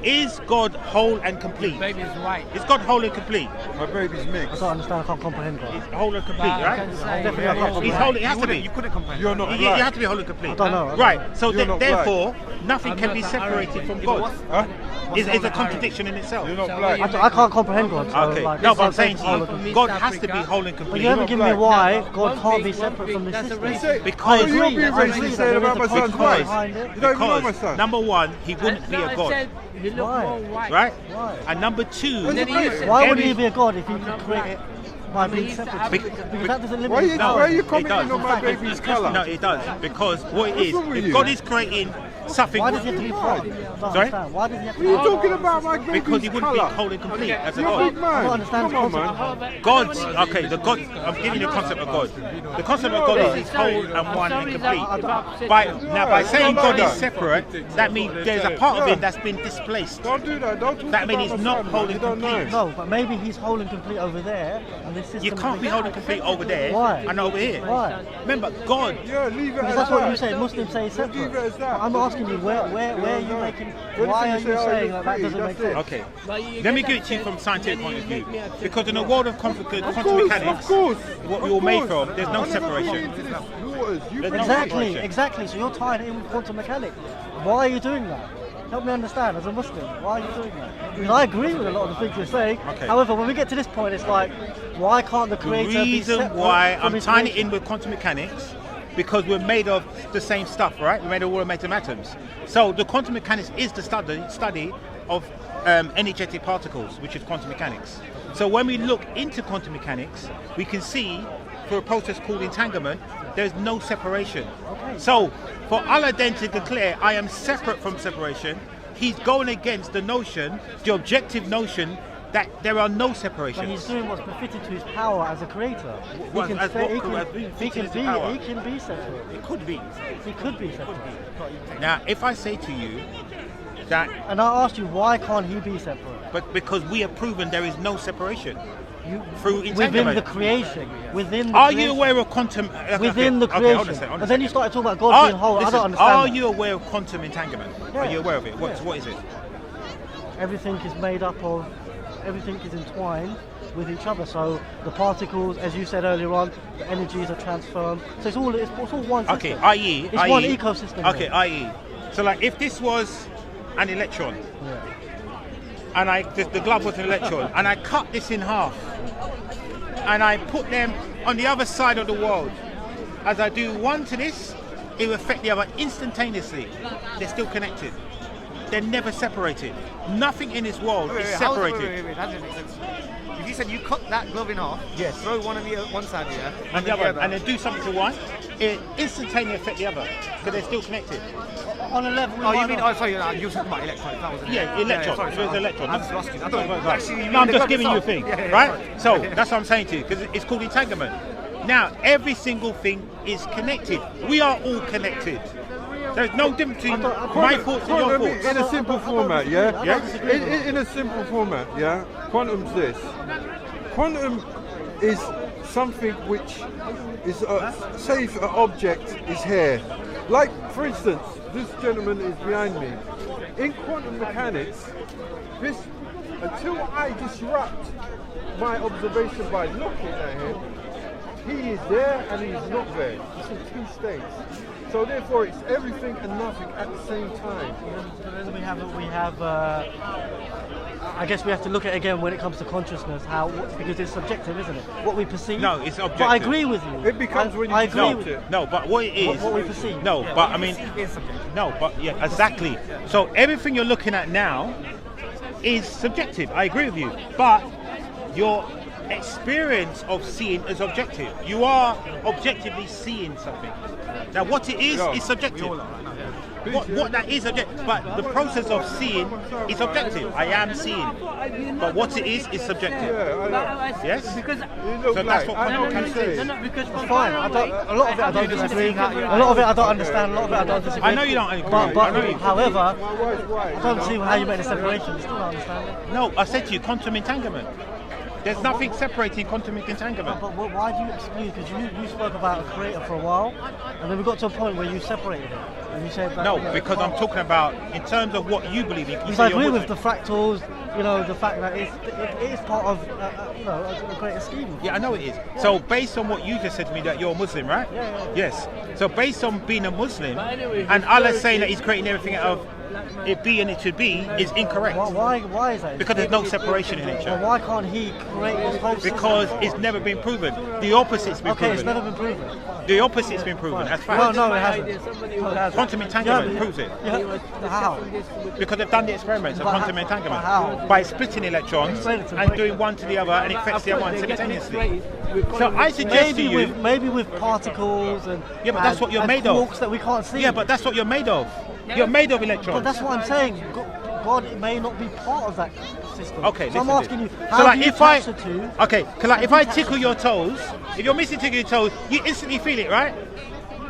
Speaker 1: is God whole and complete?
Speaker 6: Baby's white.
Speaker 1: Is God whole and complete?
Speaker 2: My baby's
Speaker 3: I
Speaker 2: mixed.
Speaker 3: don't understand. I can't comprehend
Speaker 1: Is
Speaker 3: God.
Speaker 1: whole and complete,
Speaker 6: I
Speaker 1: right?
Speaker 6: can say
Speaker 3: Definitely I can't
Speaker 1: He's
Speaker 3: comprehend.
Speaker 1: whole. It has to be.
Speaker 5: You couldn't complain.
Speaker 2: You're not
Speaker 1: You
Speaker 2: black.
Speaker 1: have to be whole and complete.
Speaker 3: I don't know.
Speaker 1: Right. So
Speaker 2: You're not black.
Speaker 1: therefore, nothing
Speaker 6: I'm
Speaker 1: can
Speaker 6: not
Speaker 1: be
Speaker 6: that
Speaker 1: separated
Speaker 6: Arabic.
Speaker 1: from
Speaker 5: Yeah, but
Speaker 1: God.
Speaker 2: Huh?
Speaker 1: It's a contradiction in itself.
Speaker 2: You're not
Speaker 6: So
Speaker 2: black.
Speaker 6: what
Speaker 3: I can't comprehend God. So
Speaker 1: Okay.
Speaker 3: like,
Speaker 1: No,
Speaker 3: this
Speaker 1: but I'm
Speaker 3: is
Speaker 1: saying to
Speaker 3: all
Speaker 1: you,
Speaker 3: of them.
Speaker 6: from
Speaker 1: God
Speaker 6: East
Speaker 1: has to be
Speaker 6: Africa.
Speaker 1: whole and
Speaker 3: But
Speaker 1: complete.
Speaker 3: you haven't given me
Speaker 2: black.
Speaker 3: why
Speaker 6: No,
Speaker 3: God can't be
Speaker 6: one
Speaker 3: separate
Speaker 6: thing,
Speaker 3: from this
Speaker 6: that's a
Speaker 3: system.
Speaker 6: racist.
Speaker 1: Because-
Speaker 2: Oh, you're being
Speaker 3: I agree
Speaker 2: racist
Speaker 3: that
Speaker 2: saying
Speaker 3: there
Speaker 2: about
Speaker 3: is
Speaker 2: my
Speaker 3: a
Speaker 2: son's
Speaker 3: context
Speaker 2: wife.
Speaker 3: behind it.
Speaker 2: You don't even know my
Speaker 1: Because
Speaker 2: son.
Speaker 1: number one, he wouldn't be
Speaker 6: No,
Speaker 1: a
Speaker 6: I
Speaker 1: God,
Speaker 6: said you look
Speaker 3: Why?
Speaker 6: more white.
Speaker 1: right?
Speaker 3: Why?
Speaker 1: And number two,
Speaker 6: And then he used to-
Speaker 3: Why would
Speaker 1: every-
Speaker 3: he be a God if he could
Speaker 6: not
Speaker 3: create
Speaker 6: black.
Speaker 3: it by being
Speaker 6: used to
Speaker 3: separate?
Speaker 6: have-
Speaker 3: Because that doesn't
Speaker 2: Why
Speaker 3: limit
Speaker 2: are you
Speaker 1: it
Speaker 2: commenting
Speaker 1: does.
Speaker 2: on my baby's colour?
Speaker 1: No, it does, because what it is,
Speaker 2: wrong with
Speaker 1: if
Speaker 2: you?
Speaker 1: God is creating something.
Speaker 3: Why does he have to be part? I don't
Speaker 1: Sorry?
Speaker 3: understand. Why does he have to
Speaker 2: What
Speaker 3: be
Speaker 2: are you
Speaker 3: part?
Speaker 2: talking about, my baby's
Speaker 1: Because he wouldn't be
Speaker 2: colour?
Speaker 1: whole and complete as a
Speaker 2: You're a
Speaker 1: God.
Speaker 2: big man.
Speaker 3: I don't understand
Speaker 2: Come on,
Speaker 3: the
Speaker 2: man.
Speaker 3: concept.
Speaker 1: God, okay, the God, I'm giving you the concept of God. The concept of God is he's whole and one and complete. By saying God is separate, that means there's a part of him that's been displaced.
Speaker 2: Don't do that. Don't talk
Speaker 1: That means
Speaker 2: about
Speaker 1: he's
Speaker 2: my
Speaker 1: not
Speaker 2: son,
Speaker 1: whole
Speaker 2: man.
Speaker 1: and
Speaker 2: You don't
Speaker 1: complete.
Speaker 2: know.
Speaker 3: No, but maybe he's whole and complete over there, and this system.
Speaker 1: You can't be whole and complete over there
Speaker 3: Why?
Speaker 1: and over here.
Speaker 3: Why?
Speaker 1: Remember, God.
Speaker 2: Yeah, leave it
Speaker 3: Because
Speaker 2: as
Speaker 3: that's what
Speaker 2: that.
Speaker 3: you say. Muslims say it's separate.
Speaker 2: Leave it as that.
Speaker 3: I'm asking you, where are you making? Why are you saying that doesn't make sense?
Speaker 1: Okay, let me give it to you from a scientific point of view. Because in the world of quantum
Speaker 2: Of
Speaker 1: mechanics,
Speaker 2: course.
Speaker 1: what we were made from, there's no
Speaker 2: I never got
Speaker 1: separation.
Speaker 2: into this waters. You
Speaker 1: There's
Speaker 2: bring
Speaker 1: no
Speaker 2: it.
Speaker 3: Exactly,
Speaker 1: separation.
Speaker 3: exactly. So you're tying it in with quantum mechanics. Why are you doing that? Help me understand as a Muslim. Why are you doing that? Because I agree with a lot of the things you're saying.
Speaker 1: Okay.
Speaker 3: However, when we get to this point, it's like, why can't the
Speaker 1: The
Speaker 3: creator be
Speaker 1: reason
Speaker 3: separate
Speaker 1: why
Speaker 3: from
Speaker 1: I'm
Speaker 3: his
Speaker 1: tying it
Speaker 3: creation?
Speaker 1: in with quantum mechanics, because we're made of the same stuff, right? We're made of all atom atoms. So the quantum mechanics is the study of energetic particles, which is quantum mechanics. So when we look into quantum mechanics, we can see for a process called entanglement, there's no separation. So for Allah then to declare, I am separate from separation, he's going against the notion, the objective notion, that there are no
Speaker 3: But
Speaker 1: separations.
Speaker 3: he's doing what's befitting to his power as a creator.
Speaker 1: What- as what- as
Speaker 3: He
Speaker 1: befitting
Speaker 3: can
Speaker 1: his power?
Speaker 3: be separate.
Speaker 1: It could be.
Speaker 3: He could be separate.
Speaker 1: Now, if I say to you that,
Speaker 3: And I asked you, why can't he be separate?
Speaker 1: but because we have proven there is no separation through
Speaker 3: Within
Speaker 1: entanglement.
Speaker 3: the creation. Within the
Speaker 1: Are
Speaker 3: creation.
Speaker 1: you aware of quantum?
Speaker 3: Within the
Speaker 1: Okay,
Speaker 3: creation.
Speaker 1: hold on a second, hold on
Speaker 3: But
Speaker 1: a
Speaker 3: then you
Speaker 1: second.
Speaker 3: started talking about God being whole. I don't understand.
Speaker 1: Are
Speaker 3: that.
Speaker 1: you aware of quantum entanglement? Are
Speaker 3: Yeah.
Speaker 1: you aware of it?
Speaker 3: Yeah.
Speaker 1: What is it?
Speaker 3: Everything is made up of, everything is entwined with each other. So the particles, as you said earlier on, the energies are transformed. So it's all one system.
Speaker 1: Okay, i.e.
Speaker 3: It's one ecosystem.
Speaker 1: Okay, i.e. So like if this was an electron,
Speaker 3: Yeah.
Speaker 1: and the glove was an electron, and I cut this in half, and I put them on the other side of the world. As I do one to this, it will affect the other instantaneously. They're still connected. They're never separated. Nothing in this world is separated.
Speaker 5: Wait, that doesn't make sense. If you said you cut that glove in half,
Speaker 1: Yes.
Speaker 5: throw one on the one side here,
Speaker 1: And the other, and then do something to one, it instantaneously affect the other because they're still connected.
Speaker 3: On a level.
Speaker 5: Oh, you mean? Oh, sorry. You were talking about electrons. That was an
Speaker 1: Yeah, electron.
Speaker 5: sorry,
Speaker 1: It was electron.
Speaker 5: I just lost you. I
Speaker 1: Right.
Speaker 5: thought actually you
Speaker 1: No, I'm
Speaker 5: mean the
Speaker 1: just
Speaker 5: glove
Speaker 1: giving you a
Speaker 5: itself.
Speaker 1: thing,
Speaker 5: Yeah,
Speaker 1: right?
Speaker 5: sorry.
Speaker 1: So that's what I'm saying to you because it's called entanglement. Now, every single thing is connected. We are all connected. There's no difference between my thoughts and your thoughts.
Speaker 2: In a simple format, yeah?
Speaker 1: Yeah.
Speaker 2: In a simple format, yeah? Quantum's this. Quantum is something which is, say if an object is here. Like, for instance, this gentleman is behind me. In quantum mechanics, this, until I disrupt my observation by looking at him, he is there and he is not there. It's in two states. So therefore, it's everything and nothing at the same time.
Speaker 3: Then we have. I guess we have to look at it again when it comes to consciousness, because it's subjective, isn't it? What we perceive.
Speaker 1: No, it's objective.
Speaker 3: But I agree with you.
Speaker 2: It becomes when you
Speaker 3: I agree
Speaker 2: disrupt
Speaker 3: with
Speaker 2: it.
Speaker 1: No, but what it is.
Speaker 3: what we perceive.
Speaker 1: No, but I mean.
Speaker 5: It's subjective.
Speaker 1: No, but yeah, exactly. So everything you're looking at now is subjective. I agree with you. But your experience of seeing is objective. You are objectively seeing something. Now what it is subjective. What that is objective, but the process of seeing is objective. I am seeing. But what it is subjective. Yes?
Speaker 6: Because
Speaker 2: You look
Speaker 1: So that's
Speaker 2: like,
Speaker 1: what
Speaker 2: I know
Speaker 1: quantum
Speaker 2: what you're
Speaker 1: mechanics is.
Speaker 2: saying.
Speaker 6: no, because from
Speaker 3: Fine.
Speaker 6: far
Speaker 3: I don't,
Speaker 6: away,
Speaker 3: a lot of it I don't disagree. A lot of it I don't understand. A lot of it I don't disagree.
Speaker 1: I know you don't agree.
Speaker 3: But
Speaker 1: I know you-
Speaker 3: however,
Speaker 2: My wife's right.
Speaker 3: I don't see how you make the separation. Still don't understand it.
Speaker 1: No, I said to you, quantum entanglement. There's nothing separating quantum entanglement.
Speaker 3: But why do you exclude? Because you spoke about a creator for a while, and then we got to a point where you separated it, and you said that.
Speaker 1: No,
Speaker 3: you know,
Speaker 1: because I'm talking about in terms of what you believe in. You
Speaker 3: Because
Speaker 1: say
Speaker 3: I
Speaker 1: you're
Speaker 3: agree with the
Speaker 1: Muslim.
Speaker 3: fractals, the fact that it is part of a greater scheme.
Speaker 1: Yeah, I know it is. So based on what you just said to me that you're a Muslim, right?
Speaker 3: Yeah.
Speaker 1: Yes. So based on being a Muslim,
Speaker 6: But anyway,
Speaker 1: and Allah saying that He's creating everything out of it be and it should be is incorrect.
Speaker 3: Why is that?
Speaker 1: Because there's no separation in
Speaker 3: Well,
Speaker 1: nature.
Speaker 3: why can't he create his whole system?
Speaker 1: Because it's never been proven. The opposite's been
Speaker 3: Okay, it's
Speaker 1: proven.
Speaker 3: never been proven.
Speaker 1: The opposite's been proven. That's fact.
Speaker 3: No, it hasn't. No, it hasn't.
Speaker 1: Quantum entanglement proves it.
Speaker 3: Yeah, how?
Speaker 1: Because they've done the experiments of
Speaker 3: But
Speaker 1: quantum
Speaker 3: how-
Speaker 1: entanglement
Speaker 3: but how?
Speaker 1: by splitting electrons
Speaker 3: Explain it to me.
Speaker 1: and doing one to the other, and it affects the other one simultaneously. So I suggest to you.
Speaker 3: Maybe with particles and
Speaker 1: Yeah, but that's what you're
Speaker 3: and
Speaker 1: made of.
Speaker 3: quarks that we can't see.
Speaker 1: Yeah, but that's what you're made of. You're made of electrons.
Speaker 3: But that's what I'm saying. God may not be part of that system.
Speaker 1: Okay,
Speaker 3: so I'm
Speaker 1: listen
Speaker 3: asking you,
Speaker 1: to this.
Speaker 3: how
Speaker 1: So like
Speaker 3: do you
Speaker 1: if I,
Speaker 3: attach the two?
Speaker 1: okay, if I tickle your toes, if you're missing tickle your toes, you instantly feel it, right?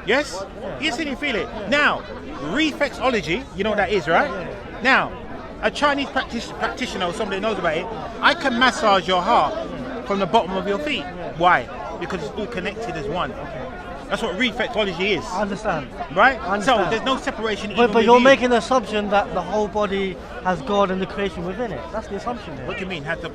Speaker 1: Yes? You instantly feel it. Now, reflexology, you know what that is, right? Now, a Chinese practitioner or somebody that knows about it, I can massage your heart from the bottom of your feet. Why? Because it's all connected as one. That's what reflexology is.
Speaker 3: I understand.
Speaker 1: Right?
Speaker 3: I understand.
Speaker 1: So there's no separation.
Speaker 3: But you're making the assumption that the whole body has God and the creation within it. That's the assumption here.
Speaker 1: What do you mean? Has the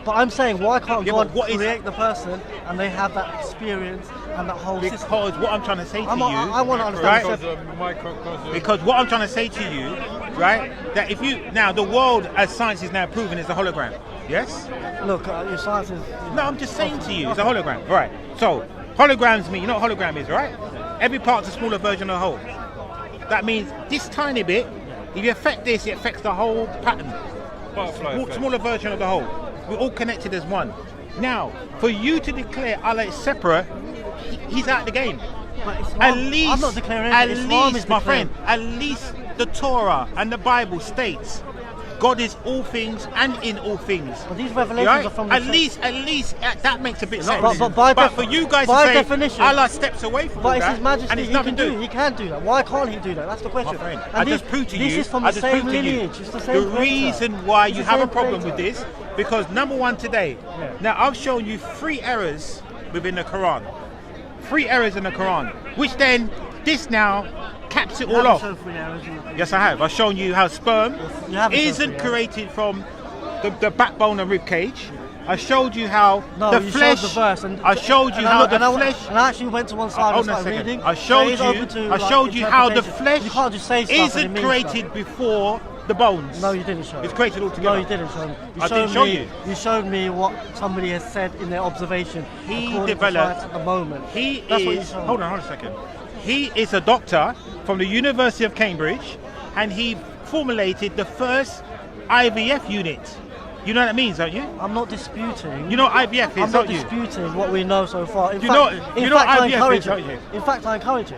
Speaker 3: But I'm saying, why can't
Speaker 1: Yeah,
Speaker 3: God
Speaker 1: but what is-
Speaker 3: create the person and they have that experience and that whole system?
Speaker 1: because what I'm trying to say to you,
Speaker 3: I want to understand.
Speaker 1: right?
Speaker 3: the
Speaker 2: Because of microcosm.
Speaker 1: Because what I'm trying to say to you, right, that if you now the world as science is now proven is a hologram. Yes?
Speaker 3: Look, your science is.
Speaker 1: No, I'm just saying to you, it's a hologram. Right. So holograms mean, you know what hologram is, right? Every part's a smaller version of the whole. That means this tiny bit, if you affect this, it affects the whole pattern.
Speaker 2: Butterfly effect.
Speaker 1: Smaller version of the whole. We're all connected as one. Now, for you to declare Allah is separate, he's out of the game.
Speaker 3: But Islam,
Speaker 1: At least,
Speaker 3: I'm not declaring
Speaker 1: at
Speaker 3: anything. Islam
Speaker 1: least,
Speaker 3: is
Speaker 1: my
Speaker 3: declaring.
Speaker 1: friend, at least the Torah and the Bible states God is all things and in all things.
Speaker 3: But these revelations
Speaker 1: Right?
Speaker 3: are from the
Speaker 1: At least that makes a bit sense.
Speaker 3: but by
Speaker 1: for you guys
Speaker 3: by
Speaker 1: to say
Speaker 3: definition-
Speaker 1: Allah steps away from all
Speaker 3: But it's
Speaker 1: that,
Speaker 3: His Majesty.
Speaker 1: and it's
Speaker 3: He
Speaker 1: nothing
Speaker 3: can
Speaker 1: to
Speaker 3: do. He can do that. Why can't He do that? That's the question.
Speaker 1: My friend,
Speaker 3: And
Speaker 1: I
Speaker 3: this,
Speaker 1: just proved to
Speaker 3: this
Speaker 1: you.
Speaker 3: is from
Speaker 1: I
Speaker 3: the
Speaker 1: just
Speaker 3: same
Speaker 1: proved to you.
Speaker 3: lineage. It's the same
Speaker 1: The
Speaker 3: creator.
Speaker 1: reason why
Speaker 3: It's
Speaker 1: you
Speaker 3: the
Speaker 1: have a
Speaker 3: same
Speaker 1: problem
Speaker 3: creator.
Speaker 1: with this, because number one today, now I've shown you 3 errors within the Quran. 3 errors in the Quran, which then this now caps it
Speaker 3: You
Speaker 1: all
Speaker 3: haven't
Speaker 1: off.
Speaker 3: shown 3 errors in the-
Speaker 1: Yes, I have. I've shown you how sperm
Speaker 3: You haven't shown
Speaker 1: isn't
Speaker 3: 3 errors.
Speaker 1: created from the backbone and rib cage. I showed you how
Speaker 3: No,
Speaker 1: the
Speaker 3: you
Speaker 1: flesh.
Speaker 3: showed the verse, and
Speaker 1: I showed you
Speaker 3: and
Speaker 1: how
Speaker 3: look-
Speaker 1: the
Speaker 3: and
Speaker 1: flesh.
Speaker 3: And I actually went to one side and
Speaker 1: Hold on a
Speaker 3: started
Speaker 1: second.
Speaker 3: reading.
Speaker 1: I
Speaker 3: So
Speaker 1: showed
Speaker 3: it's
Speaker 1: you.
Speaker 3: open to,
Speaker 1: I showed you how the
Speaker 3: interpretation.
Speaker 1: flesh
Speaker 3: You can't just say stuff and
Speaker 1: isn't
Speaker 3: it means
Speaker 1: created
Speaker 3: stuff.
Speaker 1: before the bones.
Speaker 3: No, you didn't show.
Speaker 1: It's
Speaker 3: it.
Speaker 1: created all together.
Speaker 3: No, you didn't show me.
Speaker 1: I didn't show you.
Speaker 3: You showed me what somebody has said in their observation.
Speaker 1: He
Speaker 3: according to
Speaker 1: developed-
Speaker 3: science at the moment.
Speaker 1: He
Speaker 3: That's what you
Speaker 1: is.
Speaker 3: showed me.
Speaker 1: Hold on a second. He is a doctor from the University of Cambridge, and he formulated the first IVF unit. You know what that means, don't you?
Speaker 3: I'm not disputing.
Speaker 1: You know what IVF is,
Speaker 3: I'm not
Speaker 1: don't you?
Speaker 3: disputing what we know so far. In
Speaker 1: You
Speaker 3: fact,
Speaker 1: know-
Speaker 3: in
Speaker 1: you know
Speaker 3: fact,
Speaker 1: what
Speaker 3: I
Speaker 1: IVF
Speaker 3: encourage
Speaker 1: is, don't you?
Speaker 3: it. In fact, I encourage it.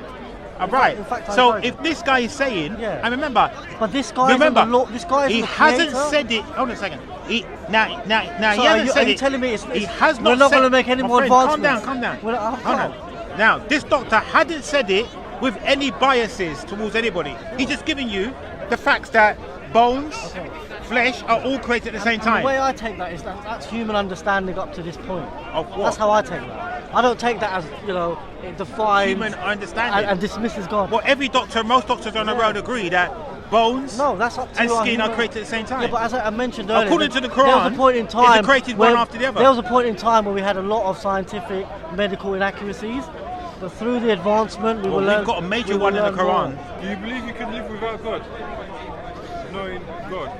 Speaker 1: Right.
Speaker 3: In fact, I
Speaker 1: So
Speaker 3: encourage
Speaker 1: if
Speaker 3: it.
Speaker 1: this guy is saying,
Speaker 3: Yeah.
Speaker 1: and remember,
Speaker 3: But this guy
Speaker 1: remember,
Speaker 3: is the law. This guy is
Speaker 1: he
Speaker 3: the
Speaker 1: hasn't
Speaker 3: creator.
Speaker 1: said it. Hold on a second. He
Speaker 3: So
Speaker 1: he hasn't
Speaker 3: are
Speaker 1: said
Speaker 3: you
Speaker 1: it.
Speaker 3: telling me
Speaker 1: he has
Speaker 3: we're
Speaker 1: not
Speaker 3: not
Speaker 1: said-
Speaker 3: going to make any
Speaker 1: My
Speaker 3: more
Speaker 1: friend,
Speaker 3: advancements?
Speaker 1: Calm down.
Speaker 3: Well, I
Speaker 1: Hold on. Now, this doctor hadn't said it with any biases towards anybody. He's just giving you the facts that bones, flesh are all created at the same
Speaker 3: The
Speaker 1: time.
Speaker 3: way I take that is that's human understanding up to this point.
Speaker 1: Of what?
Speaker 3: That's how I take that. I don't take that as, it defines
Speaker 1: Human understanding.
Speaker 3: and dismisses God.
Speaker 1: Well, every doctor, most doctors on the road agree that bones
Speaker 3: No, that's up to
Speaker 1: and
Speaker 3: our
Speaker 1: skin are
Speaker 3: human-
Speaker 1: created at the same time.
Speaker 3: Yeah, but as I mentioned earlier,
Speaker 1: According to the
Speaker 3: there was
Speaker 1: Quran,
Speaker 3: a point in
Speaker 1: it's
Speaker 3: time
Speaker 1: created
Speaker 3: where-
Speaker 1: one after the other.
Speaker 3: There was a point in time where we had a lot of scientific, medical inaccuracies, but through the advancement, we
Speaker 1: Well,
Speaker 3: will
Speaker 1: we've
Speaker 3: learn.
Speaker 1: got a major
Speaker 3: we will
Speaker 1: one in the
Speaker 3: learn more.
Speaker 1: Quran.
Speaker 2: Do you believe you can live without God? Knowing God?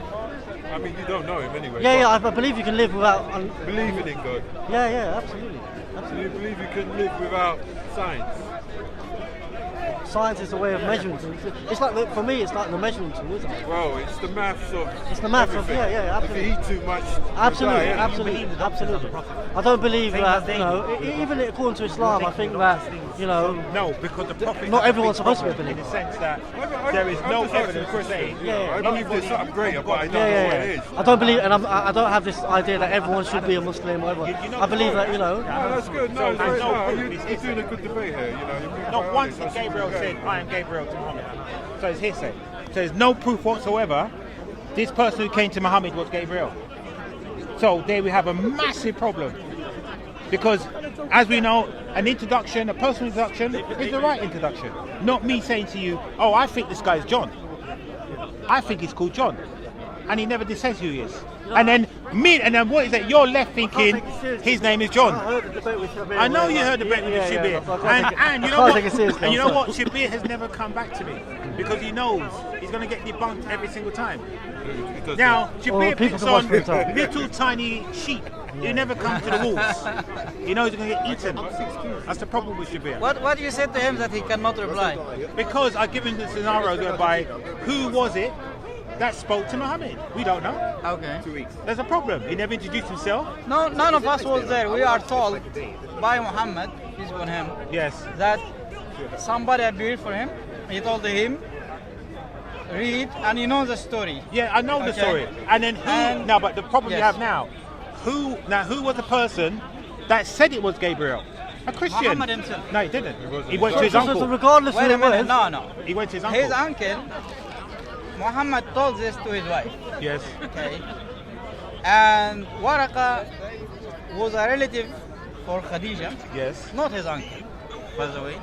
Speaker 2: I mean, you don't know Him anyway.
Speaker 3: Yeah,
Speaker 2: but
Speaker 3: yeah, I believe you can live without.
Speaker 2: believing in God.
Speaker 3: Yeah, absolutely.
Speaker 2: Do you believe you can live without science?
Speaker 3: Science is a way of measuring things. It's like for me, it's like the measuring tool, isn't it?
Speaker 2: Well, it's the maths of.
Speaker 3: It's the maths of
Speaker 2: everything.
Speaker 3: yeah, absolutely.
Speaker 2: If you eat too much, you'll
Speaker 3: Absolutely,
Speaker 2: die, yeah.
Speaker 3: absolutely. I don't believe that, even according to Islam, I think that,
Speaker 1: No, because the prophet.
Speaker 3: Not
Speaker 1: has a
Speaker 3: everyone's
Speaker 1: big
Speaker 3: supposed to be a
Speaker 1: problem
Speaker 3: believer.
Speaker 1: In the sense that
Speaker 2: I-
Speaker 1: there is
Speaker 2: I'm
Speaker 1: no
Speaker 2: just asking
Speaker 1: evidence
Speaker 2: a question.
Speaker 1: saying.
Speaker 3: Yeah,
Speaker 2: I believe there's something greater, but I don't know what it is.
Speaker 3: I don't believe, and I don't have this idea that everyone should be a Muslim or whatever. I believe that,
Speaker 2: No, that's good. No,
Speaker 1: there's no
Speaker 2: no,
Speaker 1: proof.
Speaker 2: you're
Speaker 1: It's-
Speaker 2: doing a good debate here. You're being
Speaker 1: Not
Speaker 2: quite
Speaker 1: once
Speaker 2: honest.
Speaker 1: did
Speaker 2: That's
Speaker 1: Gabriel
Speaker 2: okay.
Speaker 1: said, I am Gabriel to Muhammad. So it's hearsay. So there's no proof whatsoever this person who came to Muhammad was Gabriel. So there we have a massive problem. Because as we know, an introduction, a personal introduction, is the right introduction. Not me saying to you, oh, I think this guy's John. I think he's called John. And he never says who he is. And then what is it? You're left thinking his name is John. I know you heard the bet with Shabir. And you know what? And you know what? Shabir has never come back to me because he knows he's going to get debunked every single time.
Speaker 2: It does
Speaker 1: Now,
Speaker 2: not.
Speaker 1: Shabir
Speaker 3: people
Speaker 1: picks
Speaker 3: can watch
Speaker 1: on
Speaker 3: for themselves.
Speaker 1: little tiny sheep. He never comes to the wolves. He knows he's going to get eaten. That's the problem with Shabir.
Speaker 7: What do you say to him that he cannot reply?
Speaker 1: Because I give him the scenario whereby who was it that spoke to Muhammad? We don't know.
Speaker 7: Okay.
Speaker 1: There's a problem. He never introduced himself.
Speaker 7: No, none of us was there. We are told by Muhammad, peace be on him,
Speaker 1: Yes.
Speaker 7: that somebody appeared for him. He told him, read and you know the story.
Speaker 1: Yeah, I know the
Speaker 7: Okay.
Speaker 1: story. And then who?
Speaker 7: And-
Speaker 1: no, but the problem you
Speaker 7: yes.
Speaker 1: have now, who was the person that said it was Gabriel? A Christian.
Speaker 7: Muhammad himself.
Speaker 1: No, he didn't. He went to his
Speaker 3: So
Speaker 1: uncle.
Speaker 3: regardless
Speaker 7: Wait
Speaker 3: who
Speaker 7: a
Speaker 3: it
Speaker 7: minute,
Speaker 3: was,
Speaker 7: no.
Speaker 1: He went to his uncle.
Speaker 7: His uncle, Muhammad told this to his wife.
Speaker 1: Yes.
Speaker 7: Okay. And Waraqa was a relative for Khadija,
Speaker 1: Yes.
Speaker 7: not his uncle, by the way,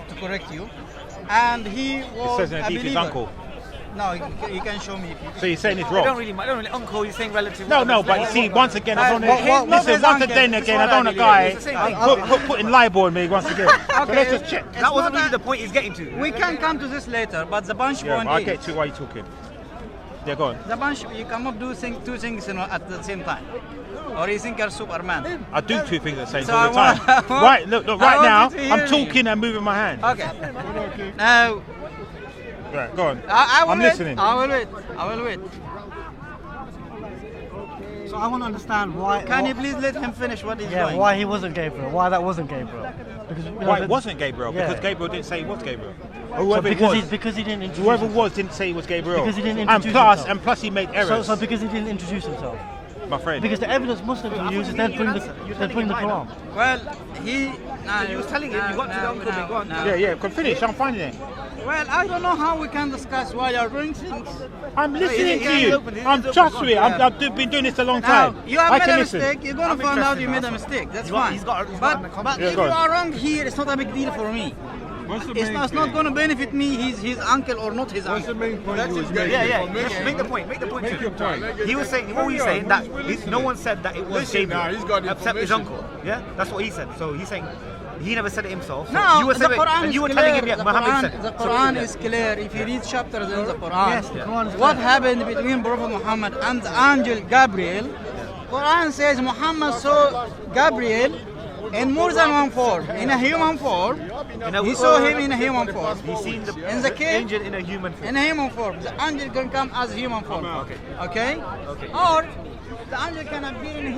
Speaker 7: to correct you. And he
Speaker 1: It
Speaker 7: was
Speaker 1: says in
Speaker 7: a
Speaker 1: the deep his
Speaker 7: believer.
Speaker 1: uncle.
Speaker 7: No, you can show me. If you,
Speaker 1: So you're saying it's
Speaker 5: I don't
Speaker 1: wrong.
Speaker 5: really, uncle. You're saying relative.
Speaker 1: No, but you see, once again, I don't
Speaker 7: He's not
Speaker 1: listen.
Speaker 7: his
Speaker 1: Once
Speaker 7: uncle,
Speaker 1: again,
Speaker 7: this is
Speaker 1: I
Speaker 7: what
Speaker 1: don't
Speaker 7: I
Speaker 1: a guy
Speaker 5: It's the same thing.
Speaker 1: putting libel on me once again. So let's just check.
Speaker 7: It's
Speaker 5: That wasn't
Speaker 7: not
Speaker 5: really
Speaker 7: a-
Speaker 5: the point he's getting to.
Speaker 7: We can come to this later, but the bunch
Speaker 1: Yeah,
Speaker 7: point
Speaker 1: I'll
Speaker 7: is,
Speaker 1: get to why you're talking. Yeah, go on.
Speaker 7: the bunch, you cannot do two things at the same time. Or you think you're Superman.
Speaker 1: I do two things at the same
Speaker 7: So
Speaker 1: time.
Speaker 7: I want-
Speaker 1: Right, look,
Speaker 7: I
Speaker 1: right
Speaker 7: want
Speaker 1: now,
Speaker 7: you to hear
Speaker 1: I'm
Speaker 7: me.
Speaker 1: talking and moving my hand.
Speaker 7: Okay. Now,
Speaker 1: Right, go on.
Speaker 7: I will
Speaker 1: I'm
Speaker 7: wait.
Speaker 1: listening.
Speaker 7: I will wait.
Speaker 3: so I want to understand why.
Speaker 7: Can you please let him finish what he's
Speaker 3: Yeah,
Speaker 7: doing?
Speaker 3: why he wasn't Gabriel? Why that wasn't Gabriel? Because you know,
Speaker 1: Why it wasn't Gabriel?
Speaker 3: Yeah.
Speaker 1: Because Gabriel didn't say it was Gabriel. Or
Speaker 3: So
Speaker 1: whoever it
Speaker 3: because
Speaker 1: was.
Speaker 3: because he didn't introduce
Speaker 1: Whoever it
Speaker 3: himself.
Speaker 1: was didn't say it was Gabriel.
Speaker 3: Because he didn't
Speaker 1: and
Speaker 3: introduce
Speaker 1: plus,
Speaker 3: himself.
Speaker 1: he made
Speaker 3: So,
Speaker 1: errors.
Speaker 3: so because he didn't introduce himself.
Speaker 1: My friend.
Speaker 3: Because the evidence Muslims will use is then bring the Quran.
Speaker 7: Well, he. Nah,
Speaker 5: You was telling him, you got to the uncle, go on.
Speaker 1: Yeah, can finish. I'm finding it.
Speaker 7: Well, I don't know how we can discuss why you're doing things.
Speaker 1: I'm listening
Speaker 5: he-
Speaker 1: to
Speaker 5: he's
Speaker 1: you.
Speaker 5: open, he's
Speaker 1: I'm
Speaker 5: open,
Speaker 1: trust
Speaker 5: go on.
Speaker 1: me.
Speaker 7: Yeah.
Speaker 1: I've been doing this a long
Speaker 7: Now,
Speaker 1: time.
Speaker 7: you have
Speaker 1: I
Speaker 7: made
Speaker 1: can
Speaker 7: a
Speaker 1: listen.
Speaker 7: mistake. You're gonna
Speaker 5: I'm
Speaker 7: find out
Speaker 5: interested
Speaker 7: you
Speaker 5: now,
Speaker 7: made a
Speaker 5: so-
Speaker 7: mistake. That's
Speaker 5: He's got-
Speaker 7: fine.
Speaker 5: he's got an
Speaker 7: but
Speaker 5: accomplishment.
Speaker 7: if
Speaker 1: Yeah, go
Speaker 7: you
Speaker 1: on.
Speaker 7: are wrong here, it's not a big deal for me.
Speaker 2: What's the
Speaker 7: It's
Speaker 2: main
Speaker 7: not, it's not
Speaker 2: thing?
Speaker 7: going to benefit me. He's his uncle or not his
Speaker 2: What's the
Speaker 7: uncle.
Speaker 2: main point you was making?
Speaker 5: Yeah. Make the point. Make the point.
Speaker 2: Make your point.
Speaker 5: He was saying. What were you saying? That no one said that it was
Speaker 4: Listen
Speaker 5: Gabriel,
Speaker 4: now, he's got the
Speaker 5: except his
Speaker 4: information.
Speaker 5: uncle. Yeah, that's what he said. So he's saying he never said it himself. So
Speaker 7: No,
Speaker 5: you were
Speaker 7: the
Speaker 5: saying it,
Speaker 7: Quran
Speaker 5: and
Speaker 7: is
Speaker 5: you were
Speaker 7: clear.
Speaker 5: telling him, yeah,
Speaker 7: the
Speaker 5: Muhammad said
Speaker 7: Quran,
Speaker 5: it.
Speaker 7: the
Speaker 5: So,
Speaker 7: Quran
Speaker 5: yeah.
Speaker 7: is clear. If you read chapters in the Quran,
Speaker 3: Yes, the Quran is
Speaker 7: what
Speaker 3: clear.
Speaker 7: happened between Prophet Muhammad and the angel Gabriel? Quran says Muhammad saw Gabriel in more than one form. In a human form, he saw him in a human form.
Speaker 5: He's seen the,
Speaker 7: In the cave,
Speaker 5: angel in a human form.
Speaker 7: in a human form. The angel can come as human form.
Speaker 5: Okay.
Speaker 7: Okay?
Speaker 5: Okay.
Speaker 7: Or the angel can appear in